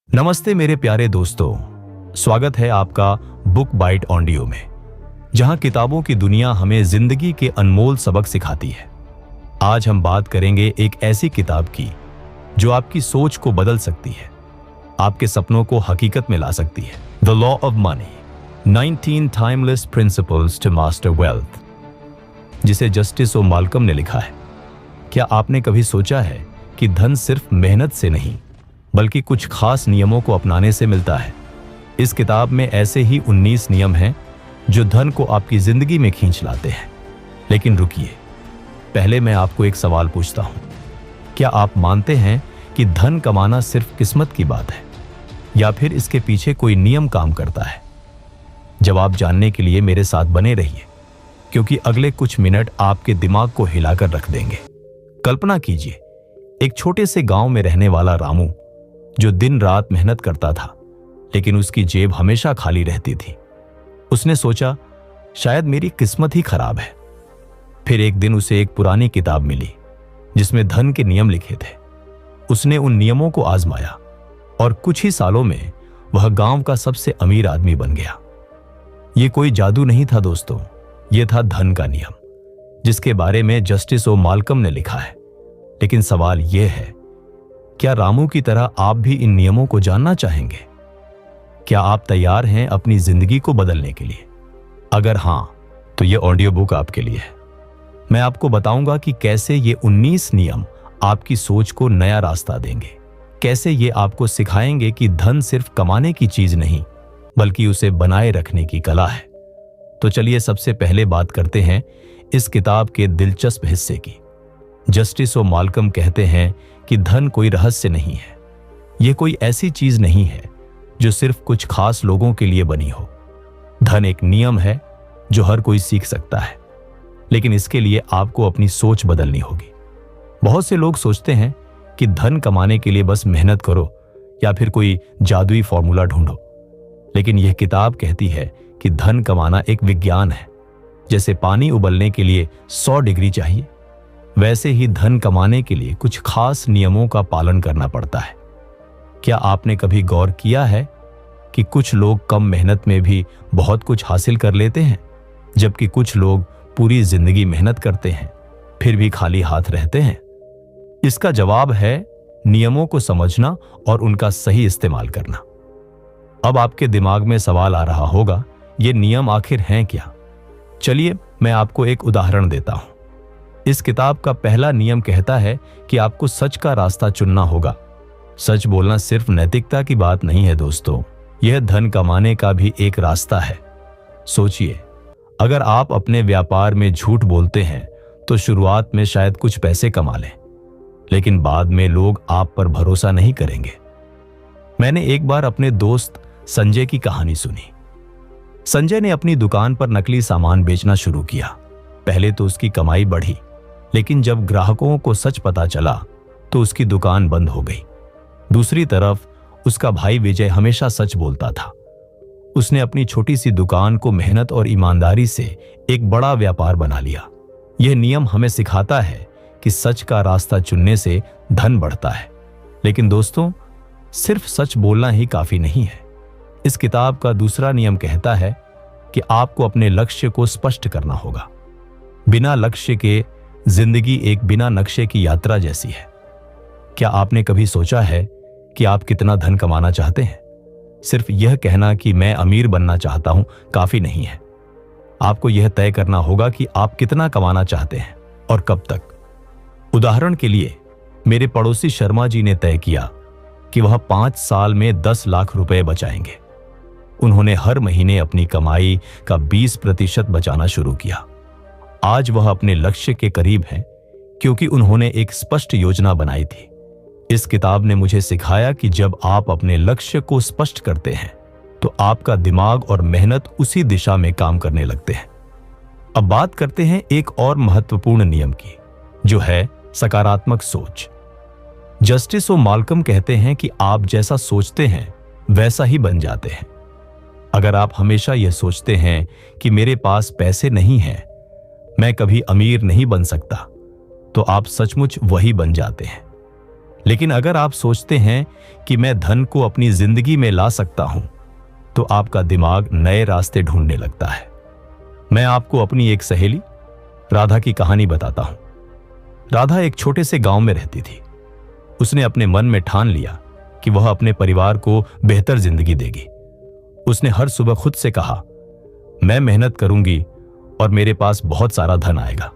नमस्ते मेरे प्यारे दोस्तों, स्वागत है आपका बुक बाइट ऑडियो में, जहां किताबों की दुनिया हमें जिंदगी के अनमोल सबक सिखाती है। आज हम बात करेंगे एक ऐसी किताब की जो आपकी सोच को बदल सकती है, आपके सपनों को हकीकत में ला सकती है। The law of money, 19 timeless principles to master wealth, जिसे जस्टिस ओ माल्कम ने लिखा है। क्या आपने कभी सोचा है कि धन सिर्फ मेहनत से नहीं बल्कि कुछ खास नियमों को अपनाने से मिलता है? इस किताब में ऐसे ही 19 नियम हैं जो धन को आपकी जिंदगी में खींच लाते हैं। लेकिन रुकिए, पहले मैं आपको एक सवाल पूछता हूं। क्या आप मानते हैं कि धन कमाना सिर्फ किस्मत की बात है, या फिर इसके पीछे कोई नियम काम करता है? जवाब जानने के लिए मेरे साथ बने रहिए, क्योंकि अगले कुछ मिनट आपके दिमाग को हिलाकर रख देंगे। कल्पना कीजिए, एक छोटे से गांव में रहने वाला रामू, जो दिन रात मेहनत करता था, लेकिन उसकी जेब हमेशा खाली रहती थी। उसने सोचा, शायद मेरी किस्मत ही खराब है। फिर एक दिन उसे एक पुरानी किताब मिली जिसमें धन के नियम लिखे थे। उसने उन नियमों को आजमाया और कुछ ही सालों में वह गांव का सबसे अमीर आदमी बन गया। यह कोई जादू नहीं था दोस्तों, यह था धन का नियम, जिसके बारे में जस्टिस ओ माल्कम ने लिखा है। लेकिन सवाल यह है, क्या रामू की तरह आप भी इन नियमों को जानना चाहेंगे? क्या आप तैयार हैं अपनी जिंदगी को बदलने के लिए? अगर हां, तो यह ऑडियो बुक आपके लिए है। मैं आपको बताऊंगा कि कैसे ये 19 नियम आपकी सोच को नया रास्ता देंगे, कैसे ये आपको सिखाएंगे कि धन सिर्फ कमाने की चीज नहीं बल्कि उसे बनाए रखने की कला है। तो चलिए सबसे पहले बात करते हैं इस किताब के दिलचस्प हिस्से की। जस्टिस ओ माल्कम कहते हैं कि धन कोई रहस्य नहीं है। यह कोई ऐसी चीज नहीं है जो सिर्फ कुछ खास लोगों के लिए बनी हो। धन एक नियम है जो हर कोई सीख सकता है, लेकिन इसके लिए आपको अपनी सोच बदलनी होगी। बहुत से लोग सोचते हैं कि धन कमाने के लिए बस मेहनत करो या फिर कोई जादुई फॉर्मूला ढूंढो, लेकिन यह किताब कहती है कि धन कमाना एक विज्ञान है। जैसे पानी उबलने के लिए 100 डिग्री चाहिए, वैसे ही धन कमाने के लिए कुछ खास नियमों का पालन करना पड़ता है। क्या आपने कभी गौर किया है कि कुछ लोग कम मेहनत में भी बहुत कुछ हासिल कर लेते हैं, जबकि कुछ लोग पूरी जिंदगी मेहनत करते हैं फिर भी खाली हाथ रहते हैं? इसका जवाब है नियमों को समझना और उनका सही इस्तेमाल करना। अब आपके दिमाग में सवाल आ रहा होगा, ये नियम आखिर हैं क्या? चलिए मैं आपको एक उदाहरण देता हूं। इस किताब का पहला नियम कहता है कि आपको सच का रास्ता चुनना होगा। सच बोलना सिर्फ नैतिकता की बात नहीं है दोस्तों, यह धन कमाने का भी एक रास्ता है। सोचिए, अगर आप अपने व्यापार में झूठ बोलते हैं तो शुरुआत में शायद कुछ पैसे कमा लें, लेकिन बाद में लोग आप पर भरोसा नहीं करेंगे। मैंने एक बार अपने दोस्त संजय की कहानी सुनी। संजय ने अपनी दुकान पर नकली सामान बेचना शुरू किया। पहले तो उसकी कमाई बढ़ी, लेकिन जब ग्राहकों को सच पता चला तो उसकी दुकान बंद हो गई। दूसरी तरफ उसका भाई विजय हमेशा सच बोलता था। उसने अपनी छोटी सी दुकान को मेहनत और ईमानदारी से एक बड़ा व्यापार बना लिया। यह नियम हमें सिखाता है कि सच का रास्ता चुनने से धन बढ़ता है। लेकिन दोस्तों, सिर्फ सच बोलना ही काफी नहीं है। इस किताब का दूसरा नियम कहता है कि आपको अपने लक्ष्य को स्पष्ट करना होगा। बिना लक्ष्य के जिंदगी एक बिना नक्शे की यात्रा जैसी है। क्या आपने कभी सोचा है कि आप कितना धन कमाना चाहते हैं? सिर्फ यह कहना कि मैं अमीर बनना चाहता हूं काफी नहीं है। आपको यह तय करना होगा कि आप कितना कमाना चाहते हैं और कब तक। उदाहरण के लिए, मेरे पड़ोसी शर्मा जी ने तय किया कि वह 5 साल में 10 लाख रुपए बचाएंगे। उन्होंने हर महीने अपनी कमाई का 20% बचाना शुरू किया। आज वह अपने लक्ष्य के करीब हैं, क्योंकि उन्होंने एक स्पष्ट योजना बनाई थी। इस किताब ने मुझे सिखाया कि जब आप अपने लक्ष्य को स्पष्ट करते हैं तो आपका दिमाग और मेहनत उसी दिशा में काम करने लगते हैं। अब बात करते हैं एक और महत्वपूर्ण नियम की, जो है सकारात्मक सोच। जस्टिस ओ माल्कम कहते हैं कि आप जैसा सोचते हैं वैसा ही बन जाते हैं। अगर आप हमेशा यह सोचते हैं कि मेरे पास पैसे नहीं हैं, मैं कभी अमीर नहीं बन सकता, तो आप सचमुच वही बन जाते हैं। लेकिन अगर आप सोचते हैं कि मैं धन को अपनी जिंदगी में ला सकता हूं, तो आपका दिमाग नए रास्ते ढूंढने लगता है। मैं आपको अपनी एक सहेली राधा की कहानी बताता हूं। राधा एक छोटे से गांव में रहती थी। उसने अपने मन में ठान लिया कि वह अपने परिवार को बेहतर जिंदगी देगी। उसने हर सुबह खुद से कहा, मैं मेहनत करूंगी और मेरे पास बहुत सारा धन आएगा।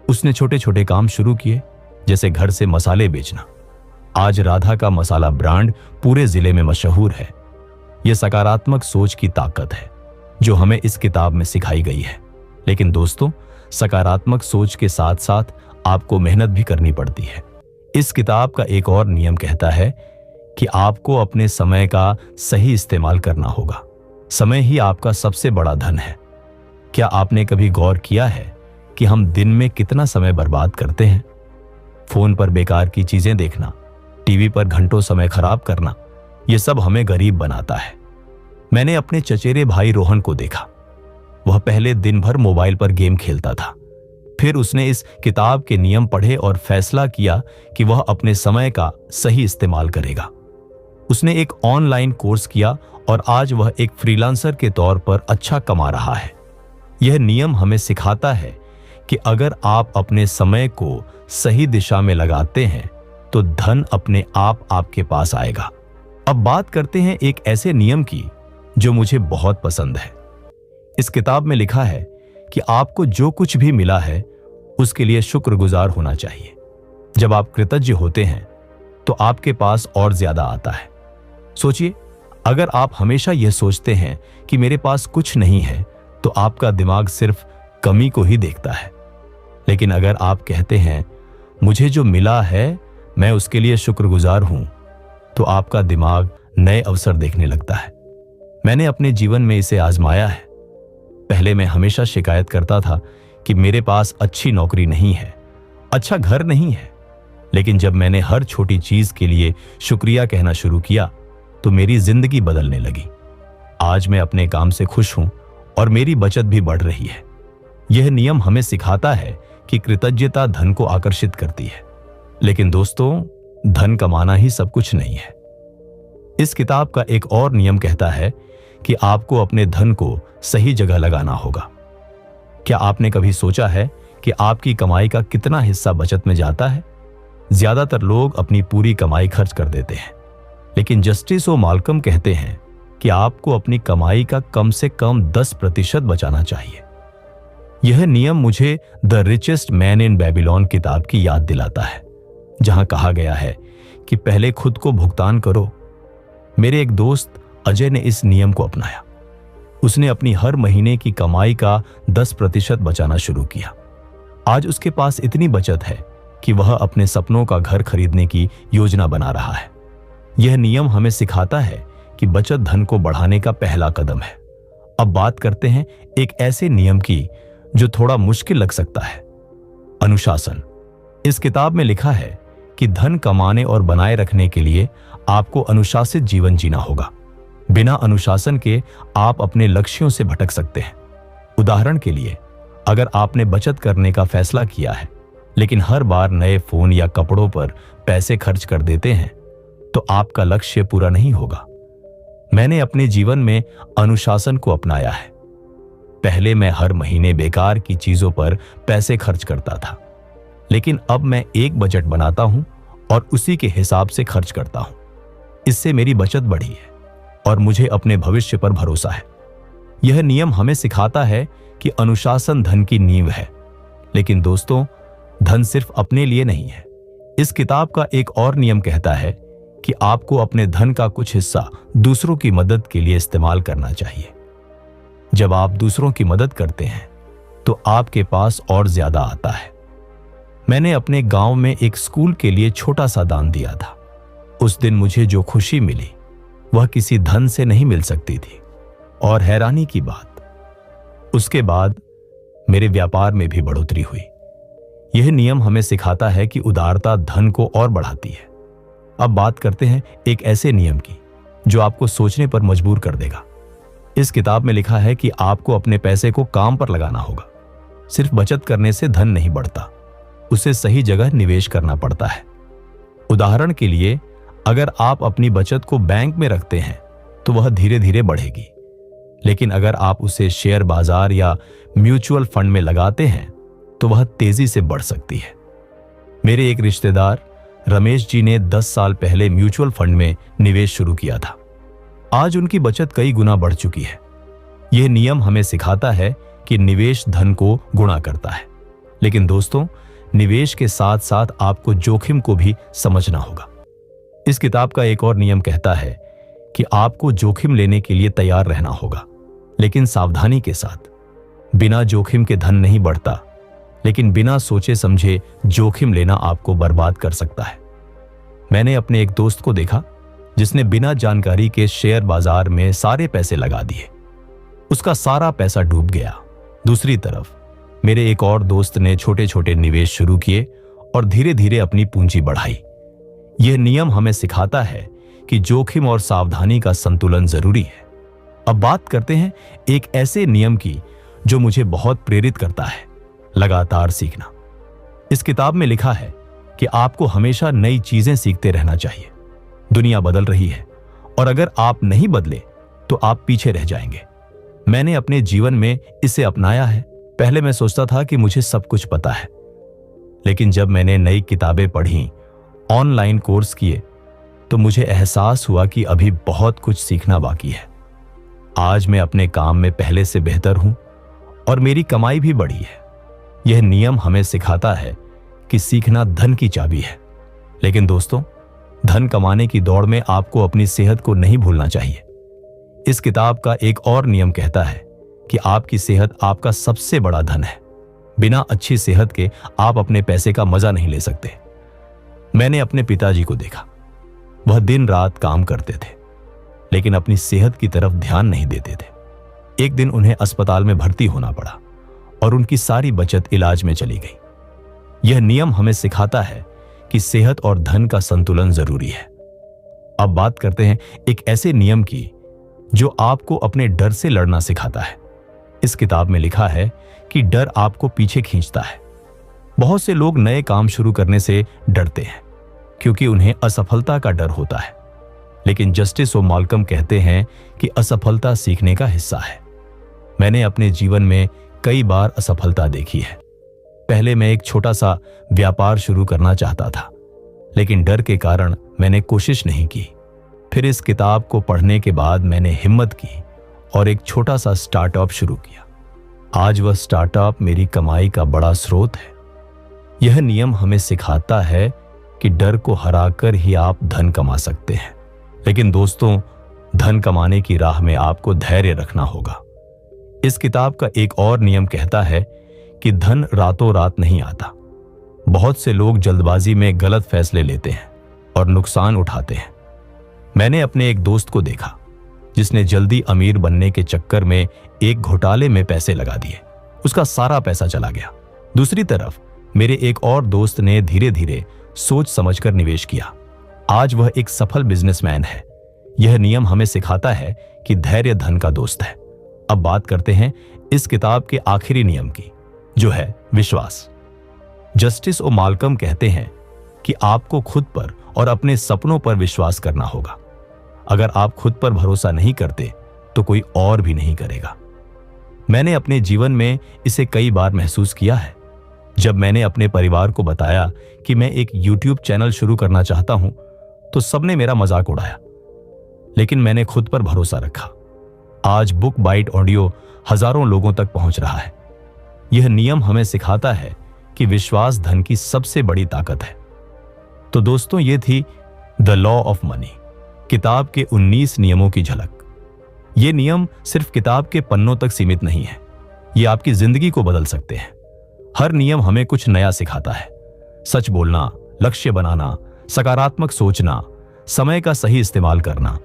उसने छोटे छोटे काम शुरू किए, जैसे घर से मसाले बेचना। आज राधा का मसाला ब्रांड पूरे जिले में मशहूर है। यह सकारात्मक सोच की ताकत है जो हमें इस किताब में सिखाई गई है। लेकिन दोस्तों, सकारात्मक सोच के साथ साथ आपको मेहनत भी करनी पड़ती है। इस किताब का एक और नियम कहता है कि आपको अपने समय का सही इस्तेमाल करना होगा। समय ही आपका सबसे बड़ा धन है। क्या आपने कभी गौर किया है कि हम दिन में कितना समय बर्बाद करते हैं? फोन पर बेकार की चीजें देखना, टीवी पर घंटों समय खराब करना, यह सब हमें गरीब बनाता है। मैंने अपने चचेरे भाई रोहन को देखा। वह पहले दिन भर मोबाइल पर गेम खेलता था। फिर उसने इस किताब के नियम पढ़े और फैसला किया कि वह अपने समय का सही इस्तेमाल करेगा। उसने एक ऑनलाइन कोर्स किया और आज वह एक फ्रीलांसर के तौर पर अच्छा कमा रहा है। यह नियम हमें सिखाता है कि अगर आप अपने समय को सही दिशा में लगाते हैं तो धन अपने आप आपके पास आएगा। अब बात करते हैं एक ऐसे नियम की जो मुझे बहुत पसंद है। इस किताब में लिखा है कि आपको जो कुछ भी मिला है उसके लिए शुक्रगुजार होना चाहिए। जब आप कृतज्ञ होते हैं तो आपके पास और ज्यादा आता है। सोचिए, अगर आप हमेशा यह सोचते हैं कि मेरे पास कुछ नहीं है, तो आपका दिमाग सिर्फ कमी को ही देखता है। लेकिन अगर आप कहते हैं मुझे जो मिला है मैं उसके लिए शुक्रगुजार हूं, तो आपका दिमाग नए अवसर देखने लगता है। मैंने अपने जीवन में इसे आजमाया है। पहले मैं हमेशा शिकायत करता था कि मेरे पास अच्छी नौकरी नहीं है, अच्छा घर नहीं है। लेकिन जब मैंने हर छोटी चीज के लिए शुक्रिया कहना शुरू किया तो मेरी जिंदगी बदलने लगी। आज मैं अपने काम से खुश हूं और मेरी बचत भी बढ़ रही है। यह नियम हमें सिखाता है कि कृतज्ञता धन को आकर्षित करती है। लेकिन दोस्तों, धन कमाना ही सब कुछ नहीं है। इस किताब का एक और नियम कहता है कि आपको अपने धन को सही जगह लगाना होगा। क्या आपने कभी सोचा है कि आपकी कमाई का कितना हिस्सा बचत में जाता है? ज्यादातर लोग अपनी पूरी कमाई खर्च कर देते हैं, लेकिन जस्टिस और माल्कम कहते हैं कि आपको अपनी कमाई का कम से कम 10% बचाना चाहिए। यह नियम मुझे the richest man in Babylon किताब की याद दिलाता है, जहां कहा गया है कि पहले खुद को भुगतान करो। मेरे एक दोस्त अजय ने इस नियम को अपनाया। उसने अपनी हर महीने की कमाई का 10% बचाना शुरू किया। आज उसके पास इतनी बचत है कि वह अपने सपनों का घर खरीदने की योजना बना रहा है। यह नियम हमें सिखाता है कि बचत धन को बढ़ाने का पहला कदम है। अब बात करते हैं एक ऐसे नियम की जो थोड़ा मुश्किल लग सकता है, अनुशासन। इस किताब में लिखा है कि धन कमाने और बनाए रखने के लिए आपको अनुशासित जीवन जीना होगा। बिना अनुशासन के आप अपने लक्ष्यों से भटक सकते हैं। उदाहरण के लिए, अगर आपने बचत करने का फैसला किया है लेकिन हर बार नए फोन या कपड़ों पर पैसे खर्च कर देते हैं, तो आपका लक्ष्य पूरा नहीं होगा। मैंने अपने जीवन में अनुशासन को अपनाया है। पहले मैं हर महीने बेकार की चीजों पर पैसे खर्च करता था, लेकिन अब मैं एक बजट बनाता हूं और उसी के हिसाब से खर्च करता हूं। इससे मेरी बचत बढ़ी है और मुझे अपने भविष्य पर भरोसा है। यह नियम हमें सिखाता है कि अनुशासन धन की नींव है। लेकिन दोस्तों, धन सिर्फ अपने लिए नहीं है। इस किताब का एक और नियम कहता है कि आपको अपने धन का कुछ हिस्सा दूसरों की मदद के लिए इस्तेमाल करना चाहिए। जब आप दूसरों की मदद करते हैं तो आपके पास और ज्यादा आता है। मैंने अपने गांव में एक स्कूल के लिए छोटा सा दान दिया था। उस दिन मुझे जो खुशी मिली वह किसी धन से नहीं मिल सकती थी। और हैरानी की बात, उसके बाद मेरे व्यापार में भी बढ़ोतरी हुई। यह नियम हमें सिखाता है कि उदारता धन को और बढ़ाती है। अब बात करते हैं एक ऐसे नियम की जो आपको सोचने पर मजबूर कर देगा। इस किताब में लिखा है कि आपको अपने पैसे को काम पर लगाना होगा। सिर्फ बचत करने से धन नहीं बढ़ता, उसे सही जगह निवेश करना पड़ता है। उदाहरण के लिए, अगर आप अपनी बचत को बैंक में रखते हैं तो वह धीरे धीरे बढ़ेगी, लेकिन अगर आप उसे शेयर बाजार या म्यूचुअल फंड में लगाते हैं तो वह तेजी से बढ़ सकती है। मेरे एक रिश्तेदार रमेश जी ने 10 साल पहले म्यूचुअल फंड में निवेश शुरू किया था। आज उनकी बचत कई गुना बढ़ चुकी है। यह नियम हमें सिखाता है कि निवेश धन को गुणा करता है। लेकिन दोस्तों, निवेश के साथ साथ आपको जोखिम को भी समझना होगा। इस किताब का एक और नियम कहता है कि आपको जोखिम लेने के लिए तैयार रहना होगा, लेकिन सावधानी के साथ। बिना जोखिम के धन नहीं बढ़ता, लेकिन बिना सोचे समझे जोखिम लेना आपको बर्बाद कर सकता है। मैंने अपने एक दोस्त को देखा जिसने बिना जानकारी के शेयर बाजार में सारे पैसे लगा दिए। उसका सारा पैसा डूब गया। दूसरी तरफ मेरे एक और दोस्त ने छोटे छोटे निवेश शुरू किए और धीरे धीरे अपनी पूंजी बढ़ाई। यह नियम हमें सिखाता है कि जोखिम और सावधानी का संतुलन जरूरी है। अब बात करते हैं एक ऐसे नियम की जो मुझे बहुत प्रेरित करता है, लगातार सीखना। इस किताब में लिखा है कि आपको हमेशा नई चीजें सीखते रहना चाहिए। दुनिया बदल रही है और अगर आप नहीं बदले तो आप पीछे रह जाएंगे। मैंने अपने जीवन में इसे अपनाया है। पहले मैं सोचता था कि मुझे सब कुछ पता है, लेकिन जब मैंने नई किताबें पढ़ी, ऑनलाइन कोर्स किए, तो मुझे एहसास हुआ कि अभी बहुत कुछ सीखना बाकी है। आज मैं अपने काम में पहले से बेहतर हूं और मेरी कमाई भी बढ़ी है। यह नियम हमें सिखाता है कि सीखना धन की चाबी है। लेकिन दोस्तों, धन कमाने की दौड़ में आपको अपनी सेहत को नहीं भूलना चाहिए। इस किताब का एक और नियम कहता है कि आपकी सेहत आपका सबसे बड़ा धन है। बिना अच्छी सेहत के आप अपने पैसे का मजा नहीं ले सकते। मैंने अपने पिताजी को देखा। वह दिन रात काम करते थे, लेकिन अपनी सेहत की तरफ ध्यान नहीं देते थे। एक दिन उन्हें अस्पताल में भर्ती होना पड़ा और उनकी सारी बचत इलाज में चली गई। यह नियम हमें सिखाता है कि सेहत और धन का संतुलन जरूरी है। अब बात करते हैं एक ऐसे नियम की जो आपको अपने डर से लड़ना सिखाता है। इस किताब में लिखा है कि डर आपको पीछे खींचता है। बहुत से लोग नए काम शुरू करने से डरते हैं क्योंकि उन्हें असफलता का डर होता है। लेकिन जस्टिस और माल्कम कहते हैं कि असफलता सीखने का हिस्सा है। मैंने अपने जीवन में कई बार असफलता देखी है। पहले मैं एक छोटा सा व्यापार शुरू करना चाहता था, लेकिन डर के कारण मैंने कोशिश नहीं की। फिर इस किताब को पढ़ने के बाद मैंने हिम्मत की और एक छोटा सा स्टार्टअप शुरू किया। आज वह स्टार्टअप मेरी कमाई का बड़ा स्रोत है। यह नियम हमें सिखाता है कि डर को हराकर ही आप धन कमा सकते हैं। लेकिन दोस्तों, धन कमाने की राह में आपको धैर्य रखना होगा। इस किताब का एक और नियम कहता है कि धन रातों रात नहीं आता। बहुत से लोग जल्दबाजी में गलत फैसले लेते हैं और नुकसान उठाते हैं। मैंने अपने एक दोस्त को देखा जिसने जल्दी अमीर बनने के चक्कर में एक घोटाले में पैसे लगा दिए। उसका सारा पैसा चला गया। दूसरी तरफ मेरे एक और दोस्त ने धीरे धीरे सोच समझकर निवेश किया। आज वह एक सफल बिजनेसमैन है। यह नियम हमें सिखाता है कि धैर्य धन का दोस्त है। अब बात करते हैं इस किताब के आखिरी नियम की, जो है विश्वास। जस्टिस और माल्कम कहते हैं कि आपको खुद पर और अपने सपनों पर विश्वास करना होगा। अगर आप खुद पर भरोसा नहीं करते तो कोई और भी नहीं करेगा। मैंने अपने जीवन में इसे कई बार महसूस किया है। जब मैंने अपने परिवार को बताया कि मैं एक YouTube चैनल शुरू करना चाहता हूं, तो सबने मेरा मजाक उड़ाया, लेकिन मैंने खुद पर भरोसा रखा। आज बुक बाइट ऑडियो हजारों लोगों तक पहुंच रहा है। यह नियम हमें सिखाता है कि विश्वास धन की सबसे बड़ी ताकत है। तो दोस्तों, ये थी द लॉ ऑफ मनी, किताब के 19 नियमों की झलक। ये नियम सिर्फ किताब के पन्नों तक सीमित नहीं है, ये आपकी जिंदगी को बदल सकते हैं। हर नियम हमें कुछ नया सिखाता है। सच बोलना, लक्ष्य बनाना, सकारात्मक सोचना, समय का सही इस्तेमाल करना,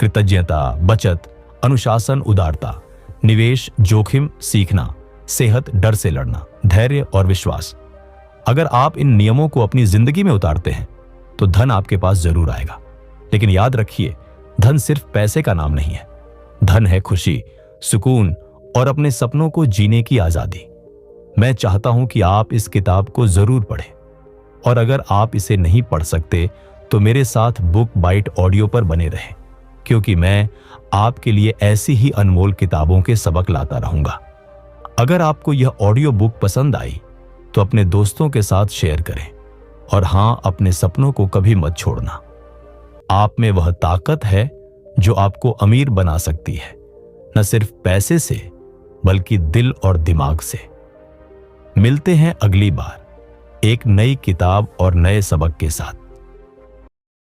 कृतज्ञता, बचत, अनुशासन, उदारता, निवेश, जोखिम, सीखना, सेहत, डर से लड़ना, धैर्य और विश्वास। अगर आप इन नियमों को अपनी जिंदगी में उतारते हैं तो धन आपके पास जरूर आएगा। लेकिन याद रखिए, धन सिर्फ पैसे का नाम नहीं है। धन है खुशी, सुकून और अपने सपनों को जीने की आजादी। मैं चाहता हूं कि आप इस किताब को जरूर पढ़ें, और अगर आप इसे नहीं पढ़ सकते तो मेरे साथ बुक बाइट ऑडियो पर बने रहें, क्योंकि मैं आपके लिए ऐसी ही अनमोल किताबों के सबक लाता रहूंगा। अगर आपको यह ऑडियो बुक पसंद आई तो अपने दोस्तों के साथ शेयर करें, और हां, अपने सपनों को कभी मत छोड़ना। आप में वह ताकत है जो आपको अमीर बना सकती है, न सिर्फ पैसे से बल्कि दिल और दिमाग से। मिलते हैं अगली बार एक नई किताब और नए सबक के साथ।